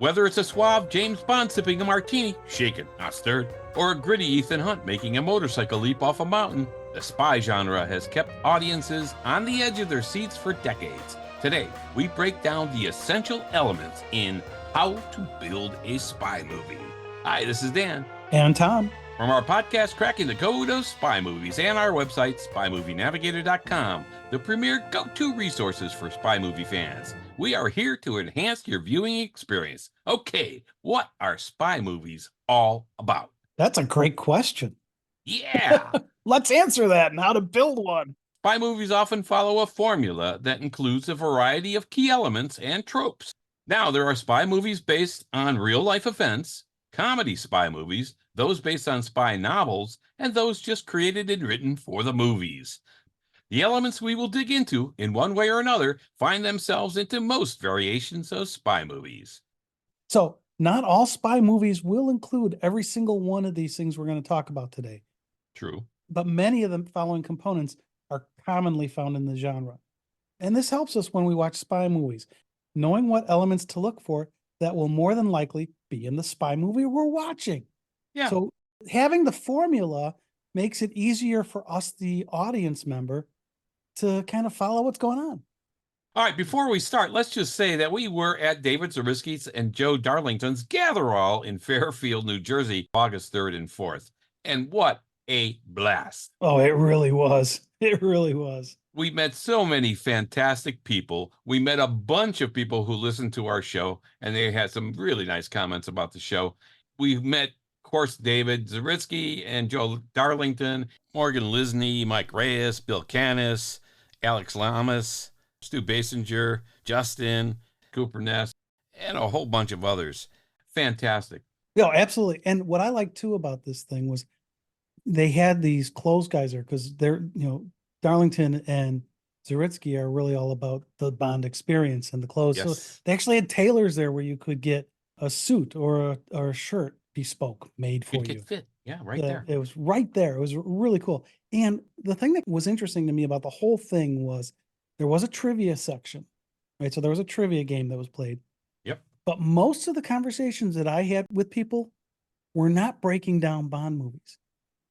Whether it's a suave James Bond sipping a martini, shaken, not stirred, or a gritty Ethan Hunt making a motorcycle leap off a mountain, the spy genre has kept audiences on the edge of their seats for decades. Today, we break down the essential elements in how to build a spy movie. Hi, this is Dan. And Tom. From our podcast, Cracking the Code of Spy Movies, and our website, spymovienavigator.com, the premier go-to resources for spy movie fans. We are here to enhance your viewing experience. Okay, what are spy movies all about? That's a great question. Yeah! Let's answer that and how to build one. Spy movies often follow a formula that includes a variety of key elements and tropes. Now, there are spy movies based on real-life events, comedy spy movies, those based on spy novels, and those just created and written for the movies. The elements we will dig into, in one way or another, find themselves into most variations of spy movies. So, not all spy movies will include every single one of these things we're going to talk about today. True. But many of the following components are commonly found in the genre. And this helps us when we watch spy movies, knowing what elements to look for that will more than likely be in the spy movie we're watching. Yeah. So having the formula makes it easier for us, the audience member, to kind of follow what's going on. All right, before we start, let's just say that we were at David Zaritsky's and Joe Darlington's Gather-All in Fairfield, New Jersey, August 3rd and 4th. And what a blast. Oh, it really was. It really was. We met so many fantastic people. We met a bunch of people who listened to our show, and they had some really nice comments about the show. We met, of course, David Zaritsky and Joe Darlington, Morgan Lisney, Mike Reyes, Bill Canis, Alex Lamas, Stu Basinger, Justin, Cooper Ness, and a whole bunch of others. Fantastic. Yeah, absolutely. And what I liked too about this thing was they had these clothes guys there because they're, Darlington and Zaritsky are really all about the Bond experience and the clothes. Yes. So they actually had tailors there where you could get a suit or a shirt bespoke made for Good you. fit. Yeah, right there. It was right there. It was really cool. And the thing that was interesting to me about the whole thing was there was a trivia section, right? So there was a trivia game that was played. Yep. But most of the conversations that I had with people were not breaking down Bond movies.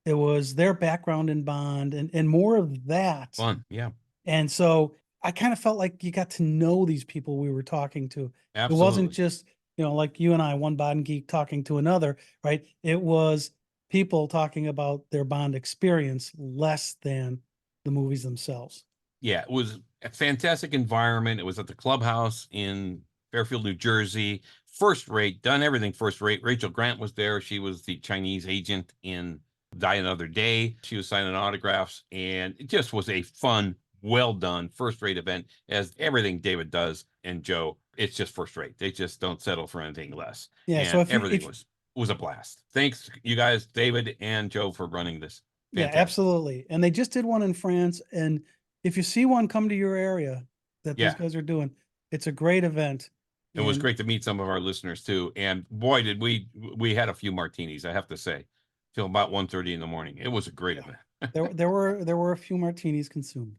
It was their background in Bond and more of that. Fun. Yeah. And so I kind of felt like you got to know these people we were talking to. Absolutely. It wasn't just, like you and I, one Bond geek talking to another, right? It was people talking about their Bond experience less than the movies themselves. Yeah, it was a fantastic environment. It was at the clubhouse in Fairfield, New Jersey. First rate, done everything first rate. Rachel Grant was there. She was the Chinese agent in Die Another Day. She was signing autographs, and it just was a fun, well done, first rate event, as everything David does and Joe. It's just first rate. They just don't settle for anything less. Yeah. And so everything was a blast. Thanks, you guys, David and Joe, for running this. Fantastic. Yeah, absolutely. And they just did one in France. And if you see one come to your area that these guys are doing, it's a great event. It was great to meet some of our listeners too. And boy, did we had a few martinis, I have to say, till about 1:30 in the morning. It was a great event. there were a few martinis consumed.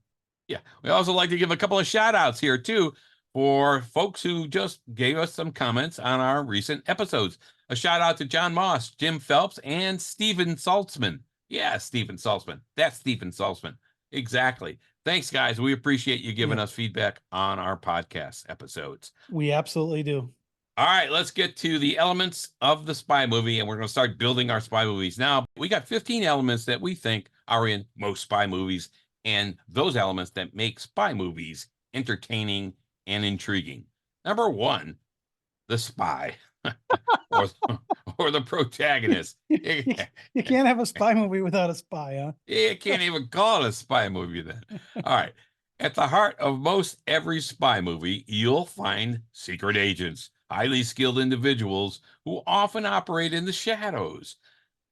Yeah. We also like to give a couple of shout outs here too for folks who just gave us some comments on our recent episodes. A shout out to John Moss, Jim Phelps, and Stephen Saltzman. Yeah, Stephen Saltzman. That's Stephen Saltzman. Exactly. Thanks, guys. We appreciate you giving us feedback on our podcast episodes. We absolutely do. All right, let's get to the elements of the spy movie, and we're going to start building our spy movies. Now, we got 15 elements that we think are in most spy movies, and those elements that make spy movies entertaining and intriguing. Number one, the spy. or the protagonist. You can't have a spy movie without a spy, huh? You can't even call it a spy movie then. All right. At the heart of most every spy movie, you'll find secret agents, highly skilled individuals who often operate in the shadows.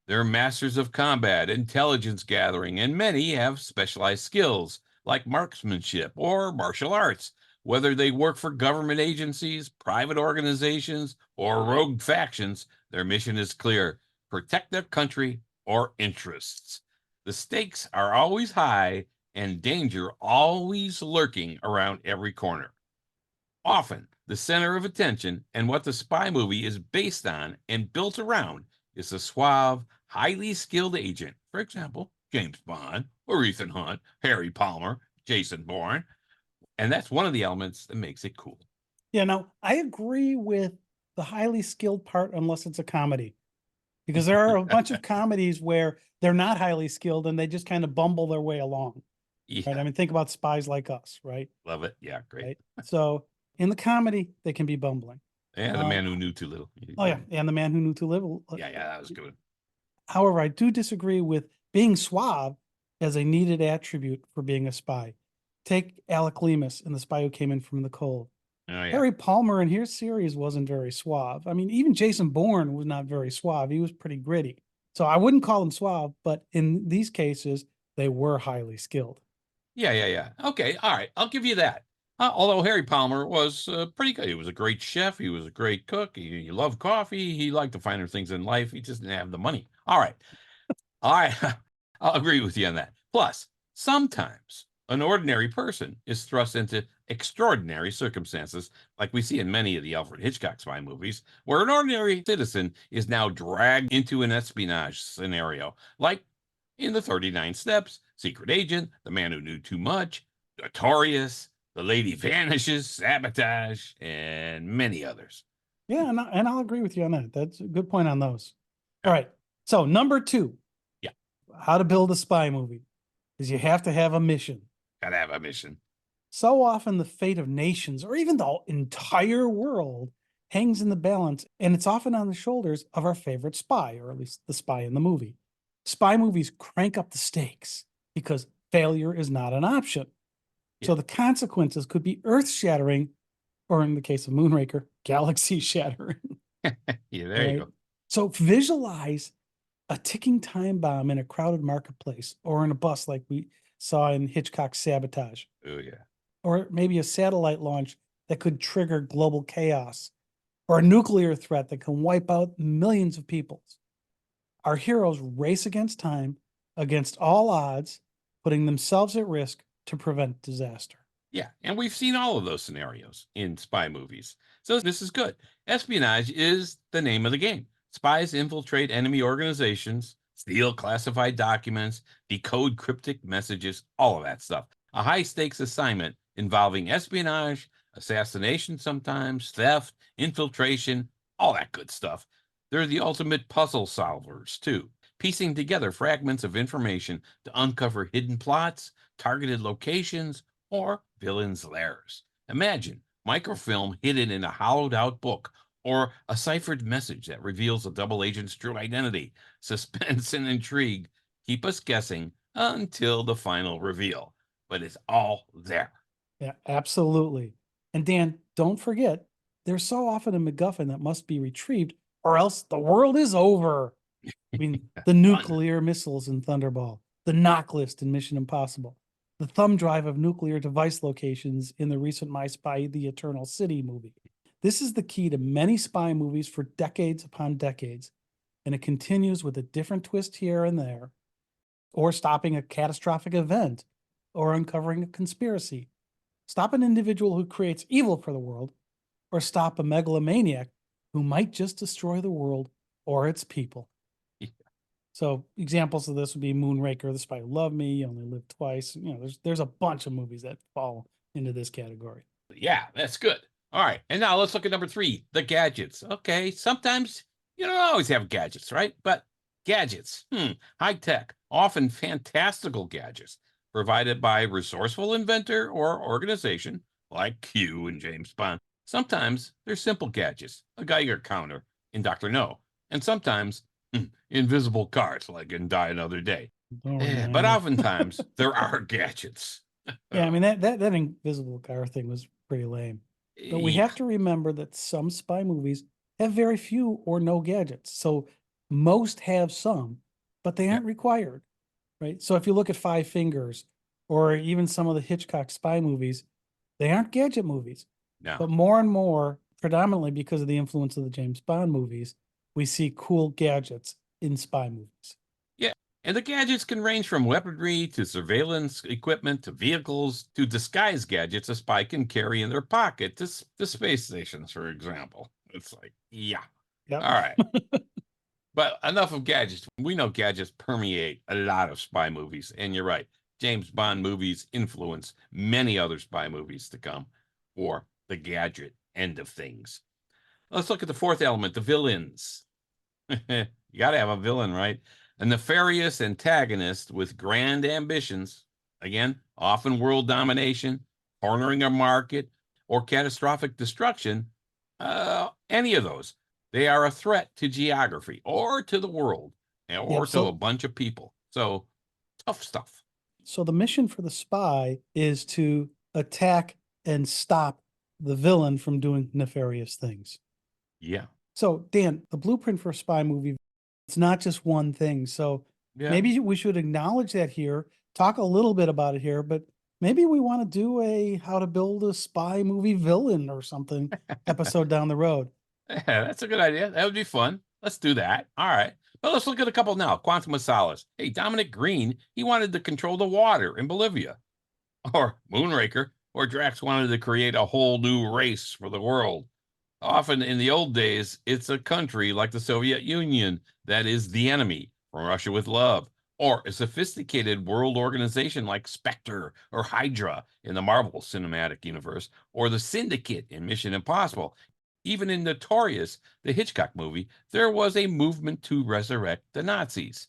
They're masters of combat, intelligence gathering, and many have specialized skills like marksmanship or martial arts. Whether they work for government agencies, private organizations, or rogue factions, their mission is clear: protect their country or interests. The stakes are always high and danger always lurking around every corner. Often, The center of attention and what the spy movie is based on and built around is a suave, highly skilled agent. For example, James Bond or Ethan Hunt, Harry Palmer, Jason Bourne. And that's one of the elements that makes it cool. Yeah, now I agree with the highly skilled part unless it's a comedy. Because there are a bunch of comedies where they're not highly skilled and they just kind of bumble their way along. Right. Yeah, I mean, think about Spies Like Us, right? love it. Yeah, great. Right. So in the comedy, they can be bumbling. Yeah, the man who knew too little. Oh yeah, and The Man Who Knew Too Little. Yeah, that was good. However, I do disagree with being suave as a needed attribute for being a spy. Take Alec Leamis in The Spy Who Came In From the Cold. Oh, yeah. Harry Palmer in his series wasn't very suave. I mean, even Jason Bourne was not very suave. He was pretty gritty. So I wouldn't call him suave, but in these cases, they were highly skilled. Yeah. Okay, all right. I'll give you that. Although Harry Palmer was pretty good. He was a great chef. He was a great cook. He loved coffee. He liked the finer things in life. He just didn't have the money. All right. I'll agree with you on that. Plus, sometimes an ordinary person is thrust into extraordinary circumstances, like we see in many of the Alfred Hitchcock spy movies, where an ordinary citizen is now dragged into an espionage scenario, like in the 39 Steps, Secret Agent, The Man Who Knew Too Much, Notorious, The Lady Vanishes, Sabotage, and many others. Yeah, and I'll agree with you on that. That's a good point on those. All right. So number 2. Yeah. How to build a spy movie is you have to have a mission. Gotta have a mission. So often the fate of nations or even the entire world hangs in the balance, and it's often on the shoulders of our favorite spy, or at least the spy in the movie. Spy movies crank up the stakes because failure is not an option. So the consequences could be earth-shattering, or in the case of Moonraker, galaxy-shattering. Yeah, there you go. So visualize a ticking time bomb in a crowded marketplace or in a bus like we saw in Hitchcock's Sabotage. Oh, yeah. Or maybe a satellite launch that could trigger global chaos, or a nuclear threat that can wipe out millions of people. Our heroes race against time, against all odds, putting themselves at risk to prevent disaster. Yeah, and we've seen all of those scenarios in spy movies. So this is good. Espionage is the name of the game. Spies infiltrate enemy organizations, steal classified documents, decode cryptic messages, all of that stuff. A high stakes assignment involving espionage, assassination sometimes, theft, infiltration, all that good stuff. They're the ultimate puzzle solvers, too, piecing together fragments of information to uncover hidden plots, targeted locations, or villains' lairs. Imagine microfilm hidden in a hollowed out book or a ciphered message that reveals a double agent's true identity. Suspense and intrigue keep us guessing until the final reveal, but it's all there. Yeah, absolutely. And Dan, don't forget, there's so often a MacGuffin that must be retrieved, or else the world is over. I mean, the nuclear missiles in Thunderball, the knock list in Mission Impossible, the thumb drive of nuclear device locations in the recent My Spy, The Eternal City movie. This is the key to many spy movies for decades upon decades, and it continues with a different twist here and there, or stopping a catastrophic event, or uncovering a conspiracy. Stop an individual who creates evil for the world, or stop a megalomaniac who might just destroy the world or its people. Yeah. So examples of this would be Moonraker, The Spy Who Loved Me, You Only Live Twice. There's a bunch of movies that fall into this category. Yeah, that's good. All right. And now let's look at number 3, the gadgets. Okay. Sometimes you don't always have gadgets, right? But gadgets, high tech, often fantastical gadgets provided by a resourceful inventor or organization like Q and James Bond. Sometimes they're simple gadgets, a Geiger counter in Dr. No, and sometimes invisible cars like in Die Another Day. But oftentimes there are gadgets. Yeah, I mean that invisible car thing was pretty lame. But we have to remember that some spy movies have very few or no gadgets. So most have some, but they aren't required, right? So if you look at Five Fingers or even some of the Hitchcock spy movies, they aren't gadget movies. No. But more and more, predominantly because of the influence of the James Bond movies, we see cool gadgets in spy movies. Yeah, And the gadgets can range from weaponry to surveillance equipment to vehicles to disguise gadgets a spy can carry in their pocket to space stations, for example. It's like, yeah. Yep. All right. But enough of gadgets. We know gadgets permeate a lot of spy movies. And you're right. James Bond movies influence many other spy movies to come for the gadget end of things. Let's look at the fourth element, the villains. You got to have a villain, right? A nefarious antagonist with grand ambitions. Again, often world domination, cornering a market, or catastrophic destruction. Any of those. They are a threat to geography or to the world or Yep. to a bunch of people. So tough stuff. So the mission for the spy is to attack and stop the villain from doing nefarious things. Yeah. So, Dan, the blueprint for a spy movie, it's not just one thing. So Yeah. maybe we should acknowledge that here, talk a little bit about it here, but maybe we want to do a how to build a spy movie villain or something episode down the road. Yeah, that's a good idea. That would be fun. Let's do that. All right. But let's look at a couple now. Quantum of Solace. Hey, Dominic Green, he wanted to control the water in Bolivia. Or Moonraker, or Drax wanted to create a whole new race for the world. Often in the old days, it's a country like the Soviet Union that is the enemy, from Russia with Love, or a sophisticated world organization like Spectre or Hydra in the Marvel Cinematic Universe, or the Syndicate in Mission Impossible. Even in Notorious, the Hitchcock movie, there was a movement to resurrect the Nazis.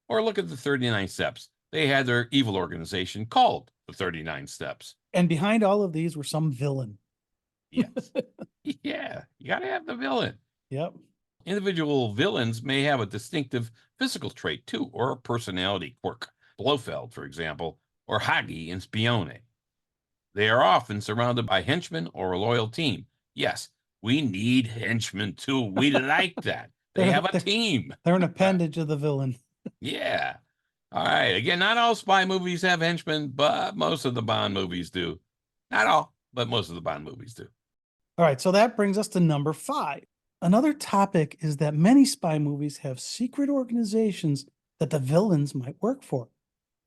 Or look at the 39 Steps. They had their evil organization called the 39 Steps. And behind all of these were some villain. Yes. Yeah, you got to have the villain. Yep. Individual villains may have a distinctive physical trait too, or a personality quirk. Blofeld, for example, or Hagi in Spione. They are often surrounded by henchmen or a loyal team. Yes, we need henchmen too. We like that. They have a team. They're an appendage of the villain. Yeah. All right. Again, not all spy movies have henchmen, but most of the Bond movies do. Not all, but most of the Bond movies do. All right, so that brings us to number 5. Another topic is that many spy movies have secret organizations that the villains might work for.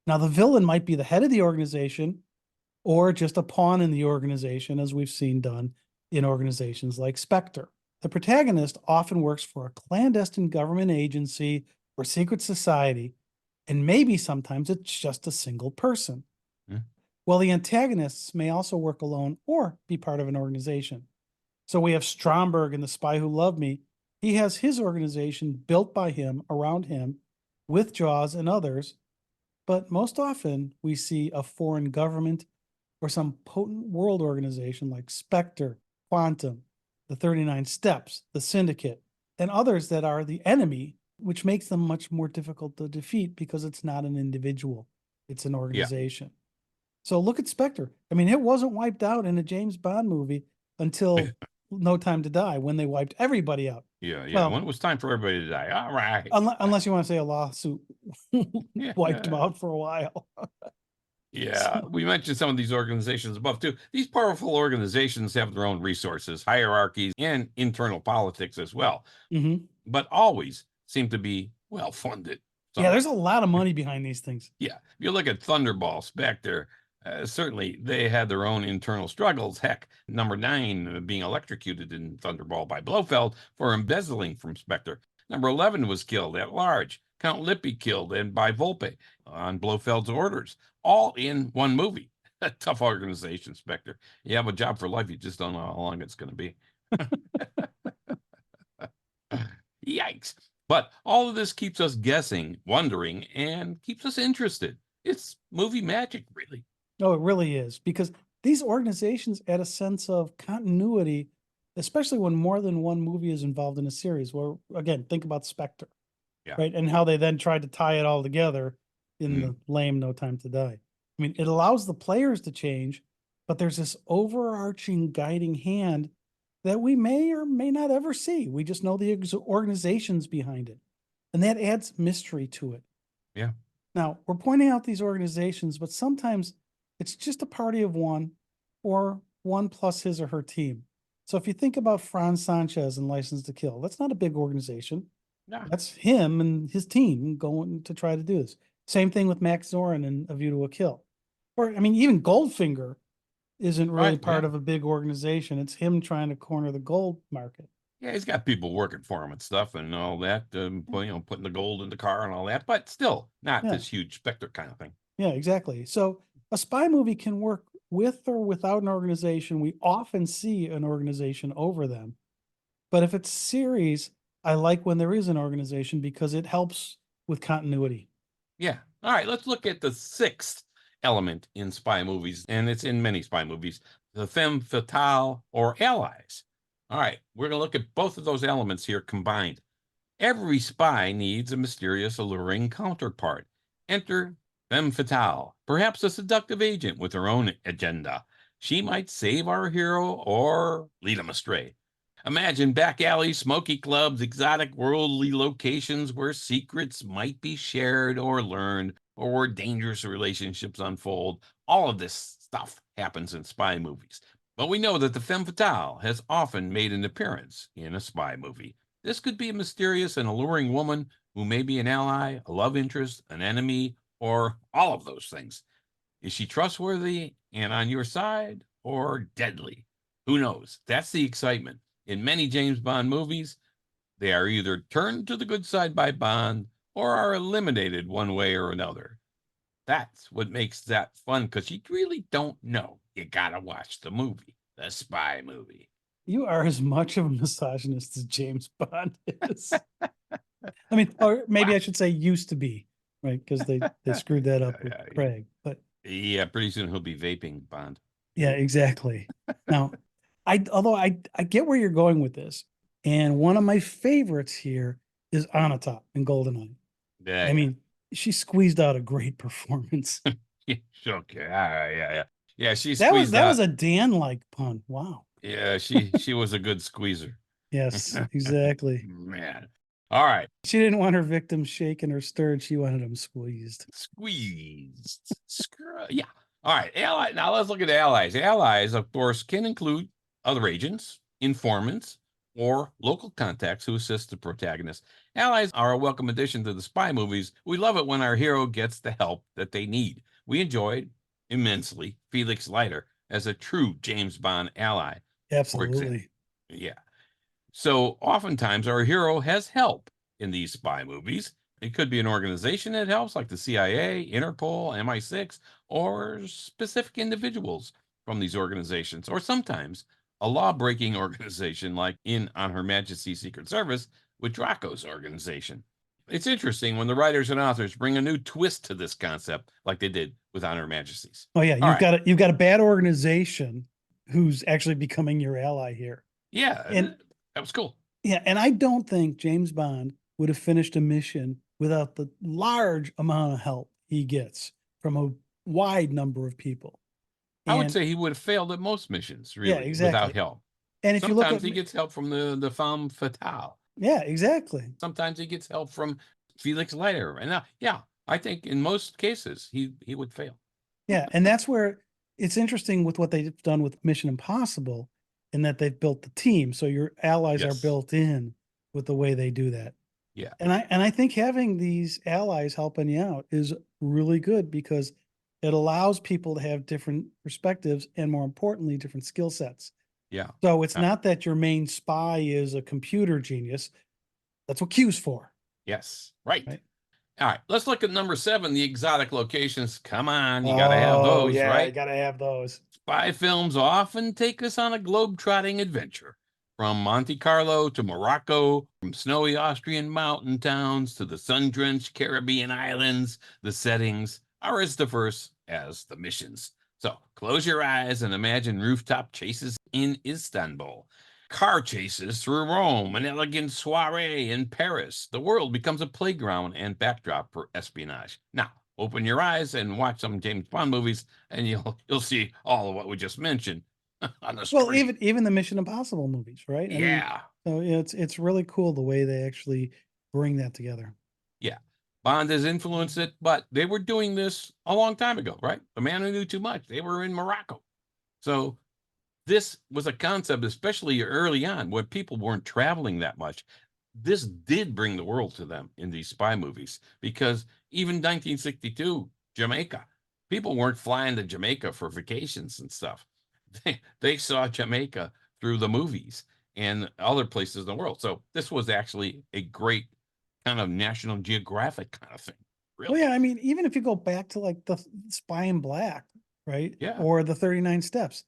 Now, the villain might be the head of the organization or just a pawn in the organization, as we've seen done in organizations like Spectre. The protagonist often works for a clandestine government agency or secret society, and maybe sometimes it's just a single person. While the antagonists may also work alone or be part of an organization. So we have Stromberg in The Spy Who Loved Me. He has his organization built by him, around him, with Jaws and others. But most often we see a foreign government or some potent world organization like Spectre, Quantum, the 39 Steps, the Syndicate, and others that are the enemy, which makes them much more difficult to defeat because it's not an individual, it's an organization. Yeah. So look at Spectre. I mean, it wasn't wiped out in a James Bond movie until No Time to Die, when they wiped everybody out. Yeah. Well, when it was time for everybody to die. All right. Unless you want to say a lawsuit wiped them out for a while. Yeah, we mentioned some of these organizations above too. These powerful organizations have their own resources, hierarchies, and internal politics as well, but always seem to be well funded. Yeah, there's a lot of money behind these things. Yeah, if you look at Thunderball, Spectre, certainly they had their own internal struggles. Heck, number 9 being electrocuted in Thunderball by Blofeld for embezzling from Spectre. Number 11 was killed at large. Count Lippy killed and by Volpe on Blofeld's orders, all in one movie. A tough organization, Spectre. You have a job for life. You just don't know how long it's going to be. Yikes. But all of this keeps us guessing, wondering, and keeps us interested. It's movie magic, really. Oh, it really is, because these organizations add a sense of continuity, especially when more than one movie is involved in a series. Where, again, think about Spectre, right? And how they then tried to tie it all together in the lame No Time to Die. I mean, it allows the players to change, but there's this overarching guiding hand that we may or may not ever see. We just know the organizations behind it. And that adds mystery to it. Yeah. Now, we're pointing out these organizations, but sometimes it's just a party of one or one plus his or her team. So if you think about Franz Sanchez and License to Kill, that's not a big organization. Yeah, That's him and his team going to try to do this. Same thing with Max Zorin and A View to a Kill. Or, I mean, even Goldfinger isn't really right. part Yeah. of a big organization. It's him trying to corner the gold market. Yeah, he's got people working for him and stuff and all that, putting the gold in the car and all that, but still not Yeah, this huge specter kind of thing. yeah, exactly. So a spy movie can work with or without an organization. We often see an organization over them. But if it's series, I like when there is an organization because it helps with continuity. Yeah. All right, let's look at the sixth element in spy movies, and it's in many spy movies, the femme fatale or allies. All right, we're going to look at both of those elements here combined. Every spy needs a mysterious, alluring counterpart. Enter femme fatale, perhaps a seductive agent with her own agenda. She might save our hero or lead him astray. Imagine back alleys, smoky clubs, exotic worldly locations where secrets might be shared or learned, or where dangerous relationships unfold. All of this stuff happens in spy movies. But we know that the femme fatale has often made an appearance in a spy movie. This could be a mysterious and alluring woman who may be an ally, a love interest, an enemy, or all of those things. Is she trustworthy and on your side or deadly? Who knows? That's the excitement. In many James Bond movies, they are either turned to the good side by Bond or are eliminated one way or another. That's what makes that fun because you really don't know. You gotta watch the movie, the spy movie. You are as much of a misogynist as James Bond is. I mean, or maybe Wow. I should say used to be, right? Because they screwed that up with Yeah, Craig. But yeah, pretty soon he'll be vaping Bond. yeah, exactly. Now, although I get where you're going with this, and one of my favorites here is Anata in GoldenEye. Yeah, I yeah. mean, she squeezed out a great performance. Yeah, okay. Yeah, yeah, yeah. Yeah, she That was squeezed that was out. a Dan-like pun. Wow. Yeah, she was a good squeezer. Yes, exactly. Man. All right. She didn't want her victims shaken or stirred. She wanted them squeezed. Squeezed. Yeah. All right. Ally. Now let's look at allies. Allies, of course, can include other agents, informants, or local contacts who assist the protagonist. Allies are a welcome addition to the spy movies. We love it when our hero gets the help that they need. We enjoyed immensely Felix Leiter as a true James Bond ally, for example. Absolutely. Yeah. So oftentimes our hero has help in these spy movies. It could be an organization that helps, like the CIA, Interpol, MI6, or specific individuals from these organizations, or sometimes a law breaking organization like in On Her Majesty's Secret Service with Draco's organization. It's interesting when the writers and authors bring a new twist to this concept, like they did with On Her Majesty's. Oh yeah, All right. you've got a bad organization who's actually becoming your ally here. Yeah, And that was cool. yeah, and I don't think James Bond would have finished a mission without the large amount of help he gets from a wide number of people. I would And say he would have failed at most missions, yeah, really, without exactly. help. And if you look Sometimes at he gets help from the femme fatale. yeah, exactly. Sometimes he gets help from Felix Leiter. And yeah, I think in most cases he would fail. Yeah, and that's where it's interesting with what they've done with Mission Impossible in that they've built the team. So your allies are Yes. built in with the way they do that. Yeah. And I think having these allies helping you out is really good because it allows people to have different perspectives and more importantly, different skill sets. Yeah. So it's Uh, not that your main spy is a computer genius. That's what Q's for, yes. Right. right? All right. Let's look at number 7, the exotic locations. Come on, you got to have Oh, those, yeah, you right? gotta have those. Spy films often take us on a globe-trotting adventure. From Monte Carlo to Morocco, from snowy Austrian mountain towns to the sun-drenched Caribbean islands, the settings are as diverse as the missions. So close your eyes and imagine rooftop chases in Istanbul, car chases through Rome, an elegant soiree in Paris. The world becomes a playground and backdrop for espionage. Now, open your eyes and watch some James Bond movies, and you'll see all of what we just mentioned on the Well, screen. even the Mission Impossible movies, right? I mean, Yeah, so yeah, it's really cool the way they actually bring that together. yeah. Bond has influenced it, but they were doing this a long time ago, right? The Man Who Knew Too Much. They were in Morocco, so this was a concept, especially early on, where people weren't traveling that much. this did bring the world to them in these spy movies, because even 1962, Jamaica, people weren't flying to Jamaica for vacations and stuff. They saw Jamaica through the movies and other places in the world. So this was actually a great kind of National Geographic kind of thing, Well, really. yeah, I mean, even if you go back to like the Spy in Black, right? Yeah, Or the 39 Steps,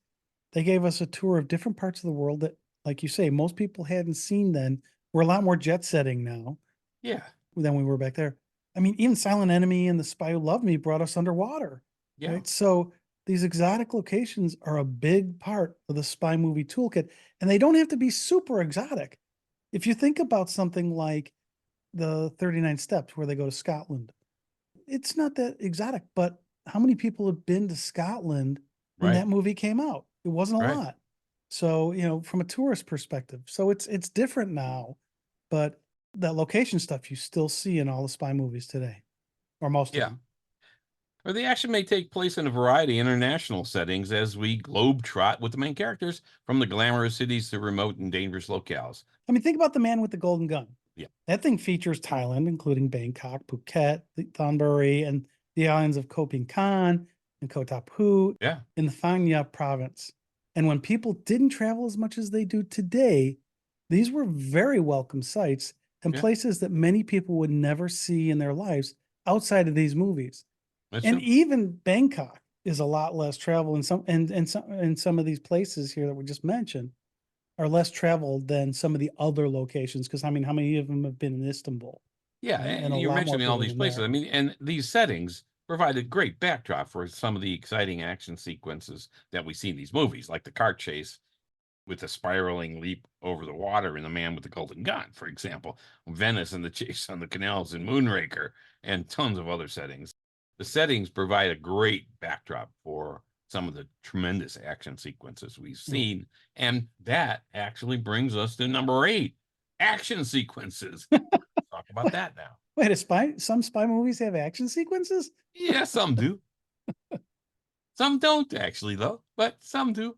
they gave us a tour of different parts of the world that, like you say, most people hadn't seen then. We're a lot more jet setting now yeah, than we were back there. I mean, even Silent Enemy and The Spy Who Loved Me brought us underwater, yeah, right? So these exotic locations are a big part of the spy movie toolkit, and they don't have to be super exotic. If you think about something like the 39 Steps, where they go to Scotland, it's not that exotic, but how many people have been to Scotland when right, that movie came out? It wasn't a right. lot. So, from a tourist perspective. So it's different now, but that location stuff you still see in all the spy movies today, or most of Yeah. them. Or the action may take place in a variety of international settings as we globetrot with the main characters from the glamorous cities to remote and dangerous locales. I mean, think about the man with the golden gun. Yeah, That thing features Thailand, including Bangkok, Phuket, Thonburi, and the islands of Koh Phi Phi and Koh Tao Phu yeah, in the Phang Nga province. And when people didn't travel as much as they do today, these were very welcome sites and yeah. places that many people would never see in their lives outside of these movies. That's And true. even Bangkok is a lot less travel in some of these places here that we just mentioned are less traveled than some of the other locations. Because I mean, how many of them have been in Istanbul, Yeah, right? And and a you're lot more mentioning all people have these been places. I there. mean, and these settings provide a great backdrop for some of the exciting action sequences that we see in these movies, like the car chase with the spiraling leap over the water in The Man with the Golden Gun, for example, Venice and the chase on the canals in Moonraker, and tons of other settings. The settings provide a great backdrop for some of the tremendous action sequences we've Mm. seen. And that actually brings us to number 8, action sequences. Talk about that now. Wait, some spy movies have action sequences? Yeah, some do. Some don't actually, though, but some do.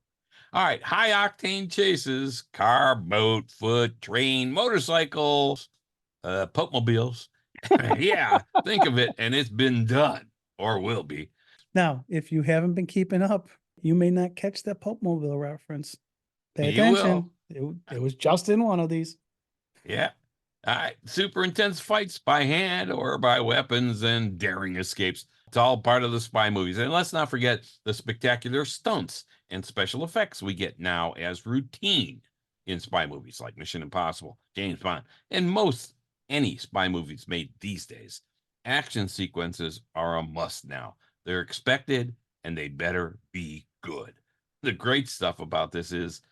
All right, high octane chases, car, boat, foot, train, motorcycles, Popemobiles. Yeah, think of it, and it's been done or will be. Now, if you haven't been keeping up, you may not catch that Pope Mobile reference. Pay You will. attention. It was just in one of these. Yeah. All right, super intense fights by hand or by weapons and daring escapes. It's all part of the spy movies. And let's not forget the spectacular stunts and special effects we get now as routine in spy movies like Mission Impossible, James Bond, and most any spy movies made these days. Action sequences are a must now. They're expected and they better be good. The great stuff about this is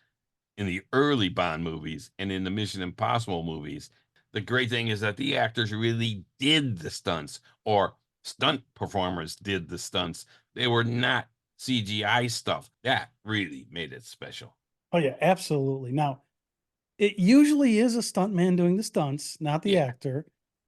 in the early Bond movies and in the Mission Impossible movies, the great thing is that the actors really did the stunts, or stunt performers did the stunts. They were not CGI stuff. That really made it special. Oh yeah, absolutely. Now, it usually is a stuntman doing the stunts, not the Yeah, actor,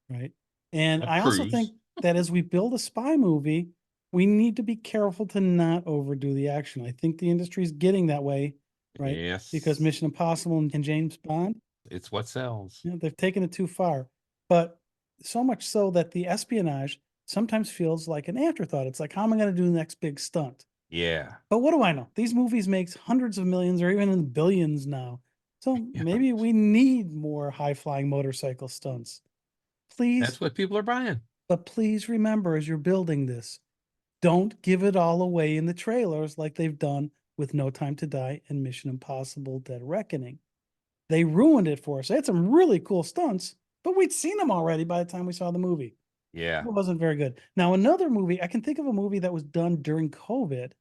right? And a I also think cruise. that as we build a spy movie, we need to be careful to not overdo the action. I think the industry is getting that way, right? Because Yes, Mission Impossible and James Bond, it's what sells. they've taken it too far. But so much so that the espionage sometimes feels like an afterthought. It's like, how am I going to do the next big stunt? Yeah, But what do I know? These movies makes hundreds of millions or even in the billions now. So yeah. maybe we need more high flying motorcycle stunts. Please, That's what people are buying. but please remember as you're building this, don't give it all away in the trailers like they've done with No Time to Die and Mission Impossible Dead Reckoning. They ruined it for us. They had some really cool stunts, but we'd seen them already by the time we saw the movie. Yeah, It wasn't very good. Now, another movie, I can think of a movie that was done during COVID,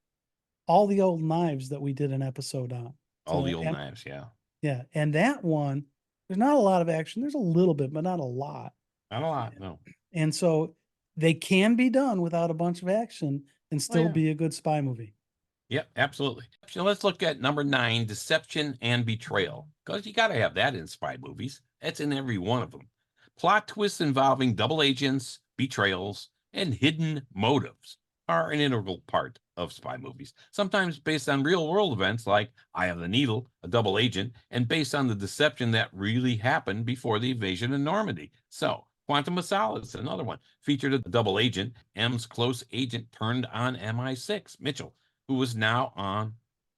All the Old Knives that we did an episode on. all So, the old and knives. Yeah, yeah, and that one, there's not a lot of action. There's a little bit, but not a lot. not a lot. No. And so they can be done without a bunch of action and Oh still yeah. be a good spy movie. Yep, absolutely. So let's look at number 9, deception and betrayal, because you got to have that in spy movies. That's in every one of them. Plot twists involving double agents, betrayals, and hidden motives. are an integral part of spy movies, sometimes based on real world events like Eye of the Needle, A Double Agent, and based on the deception that really happened before the invasion of Normandy. So, Quantum of Solace, another one, featured a double agent. M's close agent turned on MI6, Mitchell, who was now on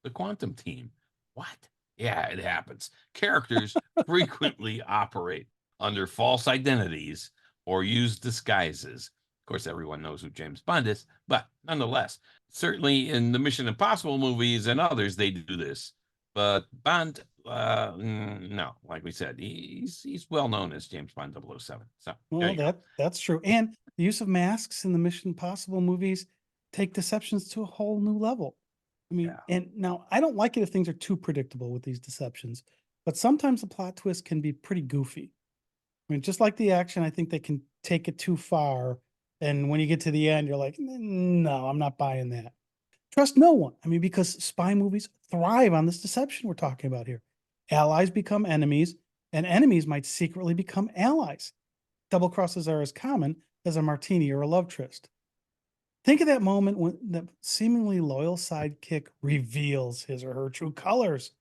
the Quantum team. What? Yeah, it happens. Characters frequently operate under false identities or use disguises. Of course, everyone knows who James Bond is, but nonetheless, certainly in the Mission Impossible movies and others, they do this. But Bond, no, like we said, he's well known as James Bond 007. So there Well, you go. that's true. And the use of masks in the Mission Impossible movies take deceptions to a whole new level. I mean, Yeah. and now I don't like it if things are too predictable with these deceptions, but sometimes the plot twist can be pretty goofy. I mean, just like the action, I think they can take it too far. And when you get to the end, you're like, no, I'm not buying that. Trust no one. I mean, because spy movies thrive on this deception we're talking about here. Allies become enemies, and enemies might secretly become allies. Double crosses are as common as a martini or a love tryst. Think of that moment when the seemingly loyal sidekick reveals his or her true colors,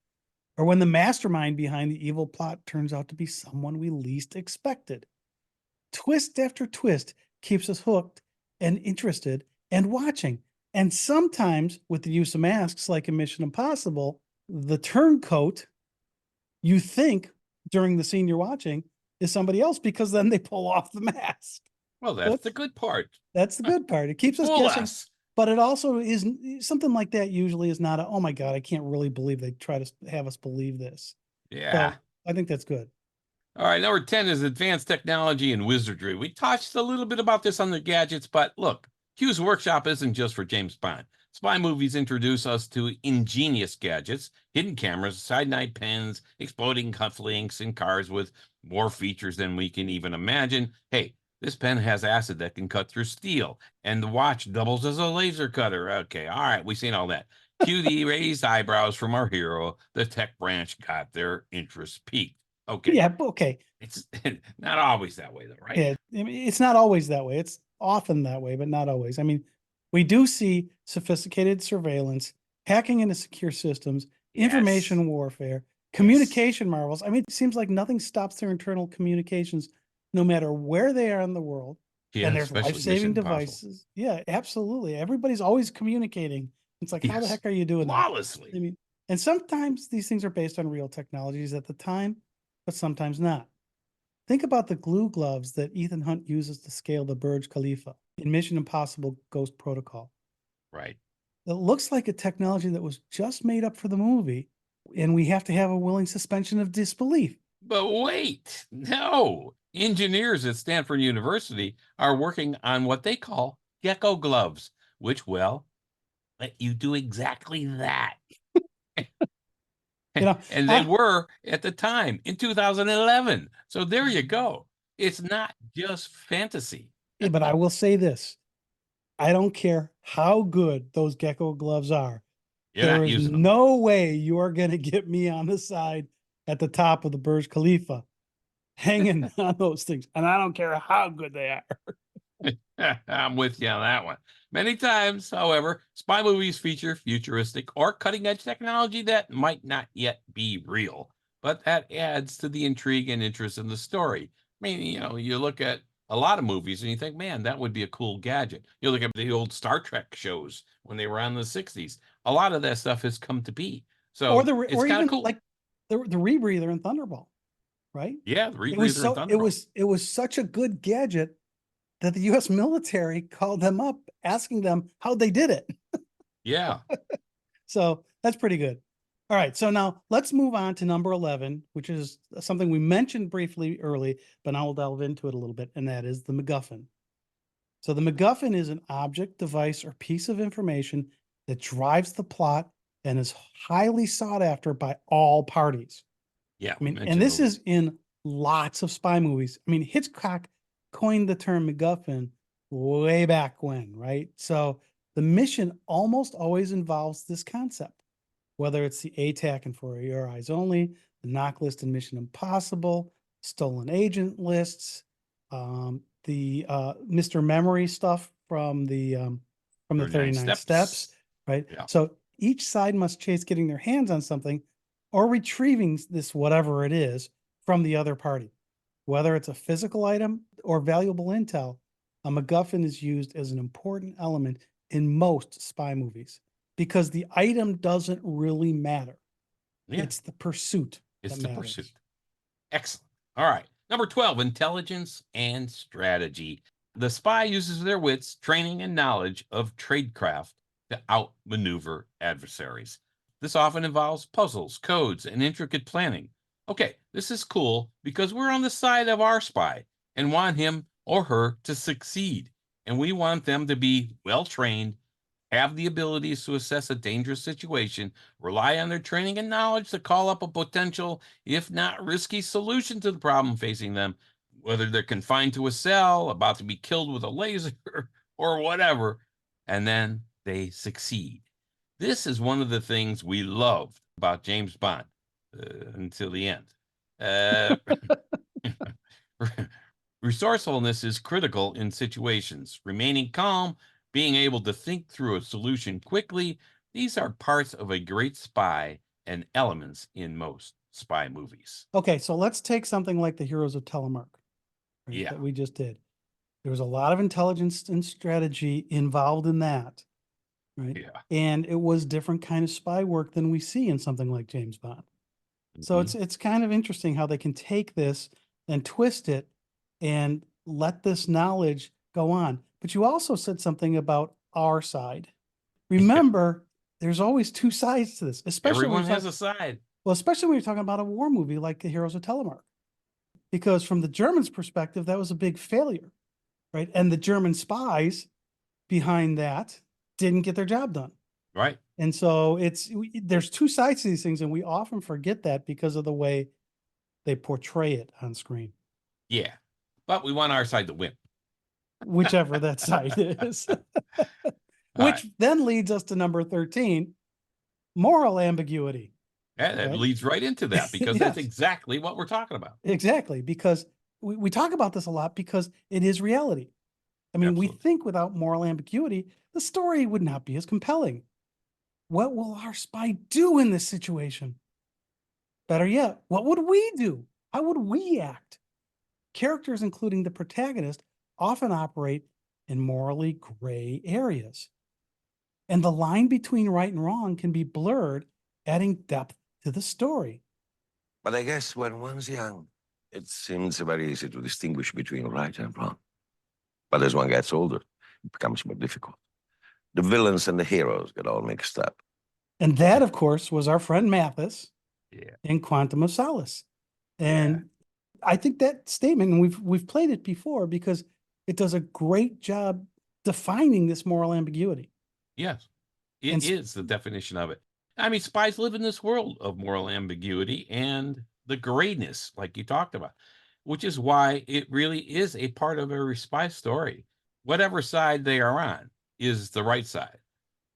or when the mastermind behind the evil plot turns out to be someone we least expected. Twist after twist keeps us hooked and interested and watching. And sometimes, with the use of masks, like in Mission Impossible, the turncoat you think during the scene you're watching is somebody else because then they pull off the mask. Well, that's the good part. That's the good part. It keeps us Fool guessing, us. but it also is something like that usually is not a, oh my God, I can't really believe they try to have us believe this. Yeah. So I think that's good. All right, number 10 is advanced technology and wizardry. We touched a little bit about this on the gadgets, but look, Q's Workshop isn't just for James Bond. Spy movies introduce us to ingenious gadgets, hidden cameras, side night pens, exploding cufflinks, and cars with more features than we can even imagine. Hey, this pen has acid that can cut through steel, and the watch doubles as a laser cutter. Okay, all right, we've seen all that. Cue the raised eyebrows from our hero. The tech branch got their interest peaked. Okay, Yeah, okay. it's not always that way, though, right? Yeah, I mean, it's not always that way. It's often that way, but not always. I mean, we do see sophisticated surveillance, hacking into secure systems, Yes. information warfare, Yes. communication marvels. I mean, it seems like nothing stops their internal communications, no matter where they are in the world. Yeah, And there's especially Mission life-saving Impossible. devices. Yeah, absolutely. Everybody's always communicating. It's like, how the Yes. heck are you doing that? I Flawlessly. mean, and sometimes these things are based on real technologies at the time, but sometimes not. Think about the glue gloves that Ethan Hunt uses to scale the Burj Khalifa in Mission Impossible Ghost Protocol. Right. It looks like a technology that was just made up for the movie, and we have to have a willing suspension of disbelief. But wait, no. Engineers at Stanford University are working on what they call gecko gloves, which, well, let you do exactly that. You know, And they I, were at the time in 2011. So there you go. It's not just fantasy. but I will say this. I don't care how good those gecko gloves are. You're There not is using them. no way you are going to get me on the side at the top of the Burj Khalifa hanging on those things. And I don't care how good they are. I'm with you on that one. Many times, however, spy movies feature futuristic or cutting edge technology that might not yet be real, but that adds to the intrigue and interest in the story. I mean, you look at a lot of movies and you think, man, that would be a cool gadget. You look at the old Star Trek shows when they were on the 60s. A lot of that stuff has come to be. So it's Or kind of even cool. like the rebreather in Thunderball, right? Yeah, the rebreather and Thunderball. It was such a good gadget that the US military called them up asking them how they did it. Yeah. So that's pretty good. All right, so now let's move on to number 11, which is something we mentioned briefly early, but now we'll delve into it a little bit, and that is the MacGuffin. So the MacGuffin is an object, device, or piece of information that drives the plot and is highly sought after by all parties. Yeah, I we mean, and mentioned this those. is in lots of spy movies. I mean, Hitchcock coined the term MacGuffin way back when, right? So the mission almost always involves this concept, whether it's the ATAC and For Your Eyes Only, the knock list in Mission Impossible, stolen agent lists, the Mr. Memory stuff from the from the 39 39 steps, right? Yeah. So each side must chase getting their hands on something or retrieving this whatever it is from the other party. Whether it's a physical item or valuable intel, a MacGuffin is used as an important element in most spy movies because the item doesn't really matter. Yeah. It's the pursuit It's that the matters. pursuit. Excellent. All right. Number 12, intelligence and strategy. The spy uses their wits, training, and knowledge of tradecraft to outmaneuver adversaries. This often involves puzzles, codes, and intricate planning. Okay, this is cool because we're on the side of our spy and want him or her to succeed. And we want them to be well trained, have the abilities to assess a dangerous situation, rely on their training and knowledge to call up a potential, if not risky, solution to the problem facing them, whether they're confined to a cell, about to be killed with a laser, or whatever, and then they succeed. This is one of the things we loved about James Bond until the end. Uh, Resourcefulness is critical in situations. Remaining calm, being able to think through a solution quickly, these are parts of a great spy and elements in most spy movies. Okay, so let's take something like the Heroes of Telemark, right, Yeah. that we just did. There was a lot of intelligence and strategy involved in that, right? Yeah. And it was different kind of spy work than we see in something like James Bond. So Mhm. it's kind of interesting how they can take this and twist it and let this knowledge go on. But you also said something about our side. Yeah. Remember, there's always two sides to this, especially when Everyone you're has talking, a side. well, especially when you're talking about a war movie like the Heroes of Telemark. Because from the Germans' perspective, that was a big failure, right? And the German spies behind that didn't get their job done. Right. And so there's two sides to these things, and we often forget that because of the way they portray it on screen, Yeah. But we want our side to win. whichever that side is. All right. Which then leads us to number 13, moral ambiguity. That Right? leads right into that because that's Yes, exactly what we're talking about. exactly. Because we talk about this a lot because it is reality. I mean, we Absolutely. think without moral ambiguity, the story would not be as compelling. What will our spy do in this situation? Better yet, what would we do? How would we act? Characters, including the protagonist, often operate in morally gray areas. And the line between right and wrong can be blurred, adding depth to the story. But I guess when one's young, it seems very easy to distinguish between right and wrong. But as one gets older, it becomes more difficult. The villains and the heroes get all mixed up. And that, of course, was our friend Mathis Yeah. in Quantum of Solace. Yeah. And I think that statement, and we've played it before because it does a great job defining this moral ambiguity. Yes. It And is the definition of it. I mean, spies live in this world of moral ambiguity and the grayness, like you talked about, which is why it really is a part of every spy story. Whatever side they are on is the right side,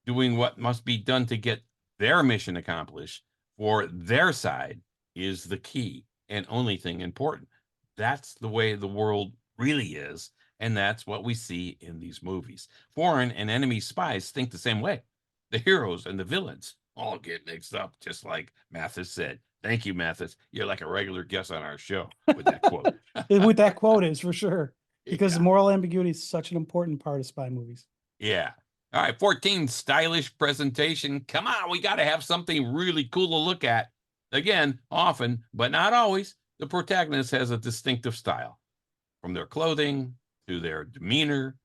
doing what must be done to get their mission accomplished for their side is the key and only thing important. That's the way the world really is. And that's what we see in these movies. Foreign and enemy spies think the same way. The heroes and the villains all get mixed up, just like Mathis said. Thank you, Mathis. You're like a regular guest on our show with that quote. with that quote is for sure, because Yeah. moral ambiguity is such an important part of spy movies. Yeah. All right. 14, stylish presentation. Come on. We got to have something really cool to look at. Again, often, but not always, the protagonist has a distinctive style from their clothing to their demeanor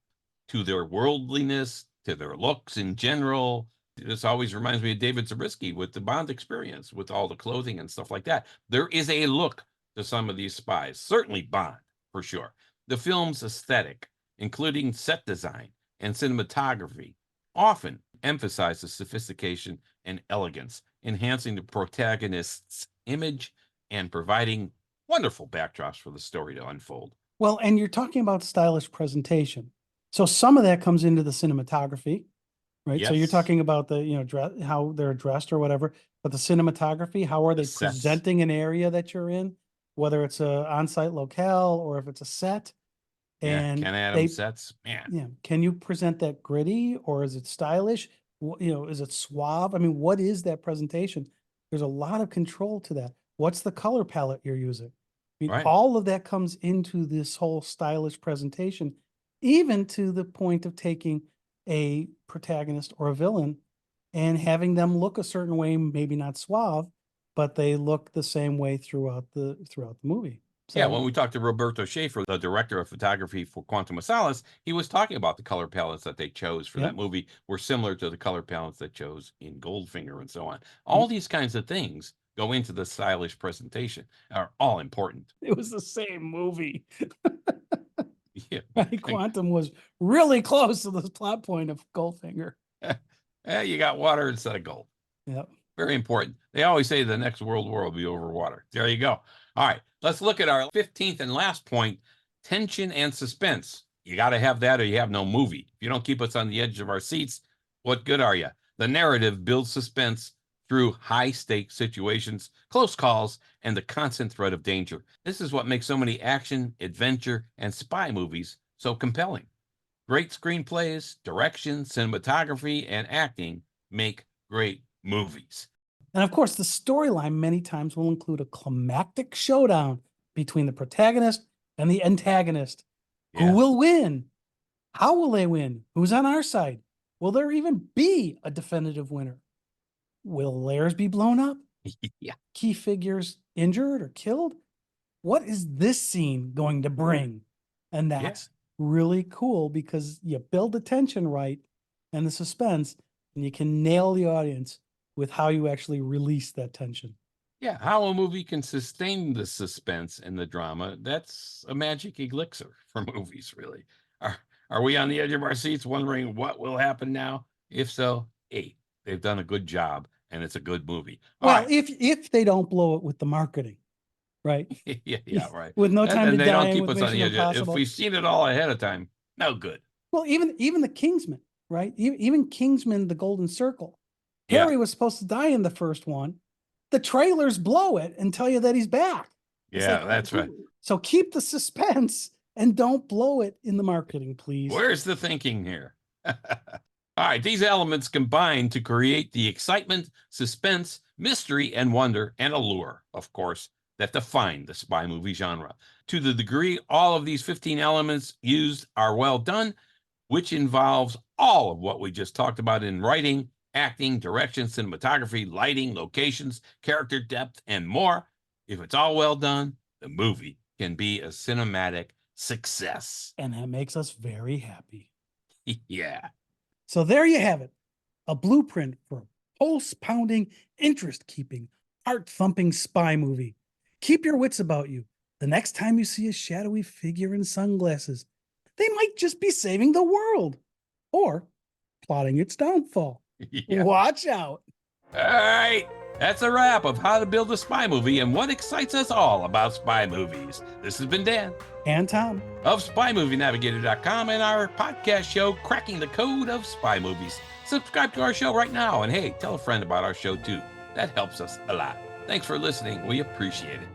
to their worldliness to their looks in general. This always reminds me of David Zabriskie with the Bond experience, with all the clothing and stuff like that. There is a look to some of these spies, certainly Bond, for sure. The film's aesthetic, including set design and cinematography, often emphasizes sophistication and elegance, enhancing the protagonist's image and providing wonderful backdrops for the story to unfold. Well, and you're talking about stylish presentation. So some of that comes into the cinematography, right? So you're Yes. talking about the, how they're dressed or whatever, but the cinematography, how are The they sets. presenting an area that you're in, whether it's a on-site locale or if it's a set. Yeah, And Ken they, Adams sets, man. yeah, can you present that gritty, or is it stylish? Is it suave? I mean, what is that presentation? There's a lot of control to that. What's the color palette you're using? I mean, Right. all of that comes into this whole stylish presentation, even to the point of taking a protagonist or a villain and having them look a certain way, maybe not suave, but they look the same way throughout the movie. Yeah, So when we talked to Roberto Schaefer, the director of photography for Quantum of Solace, he was talking about the color palettes that they chose for Yep. that movie were similar to the color palettes they chose in Goldfinger and so on. All these kinds of things go into the stylish presentation, are all important. it was the same movie. Yeah. Right? Quantum was really close to the plot point of Goldfinger. You got water instead of gold. Yep. Very important. They always say the next world war will be over water. There you go. All right, let's look at our 15th and last point, tension and suspense. You got to have that or you have no movie. If you don't keep us on the edge of our seats, what good are you? The narrative builds suspense through high-stakes situations, close calls, and the constant threat of danger. This is what makes so many action, adventure, and spy movies so compelling. Great screenplays, direction, cinematography, and acting make great movies. And of course, the storyline many times will include a climactic showdown between the protagonist and the antagonist. Yeah. Who will win? How will they win? Who's on our side? Will there even be a definitive winner? Will layers be blown up? Yeah. Key figures injured or killed? What is this scene going to bring? And that's really cool because you build the tension right and the suspense, and you can nail the audience with how you actually release that tension. Yeah, how a movie can sustain the suspense and the drama, that's a magic elixir for movies, really. Are we on the edge of our seats wondering what will happen now? If so, hey, they've done a good job and it's a good movie. All Well, right. if they don't blow it with the marketing, right? Yeah, right. With No Time And to they don't Die, keep with us on the Mission edge. If Impossible. we've seen it all ahead of time, no good. Well, even the Kingsman, right? Even Kingsman, the Golden Circle. Yeah. Harry was supposed to die in the first one. The trailers blow it and tell you that he's back. It's Yeah, like, that's right. So keep the suspense and don't blow it in the marketing, please. Where's the thinking here? All right, these elements combine to create the excitement, suspense, mystery, and wonder, and allure, of course, that define the spy movie genre. To the degree all of these 15 elements used are well done, which involves all of what we just talked about in writing, acting, direction, cinematography, lighting, locations, character depth, and more. If it's all well done, the movie can be a cinematic success. And that makes us very happy. Yeah. So there you have it. A blueprint for a pulse-pounding, interest-keeping, heart-thumping spy movie. Keep your wits about you. The next time you see a shadowy figure in sunglasses, they might just be saving the world or plotting its downfall. Yeah. Watch out. All right. That's a wrap of how to build a spy movie and what excites us all about spy movies. This has been Dan And Tom of SpyMovieNavigator.com and our podcast show, Cracking the Code of Spy Movies. Subscribe to our show right now. And hey, tell a friend about our show too. That helps us a lot. Thanks for listening. We appreciate it.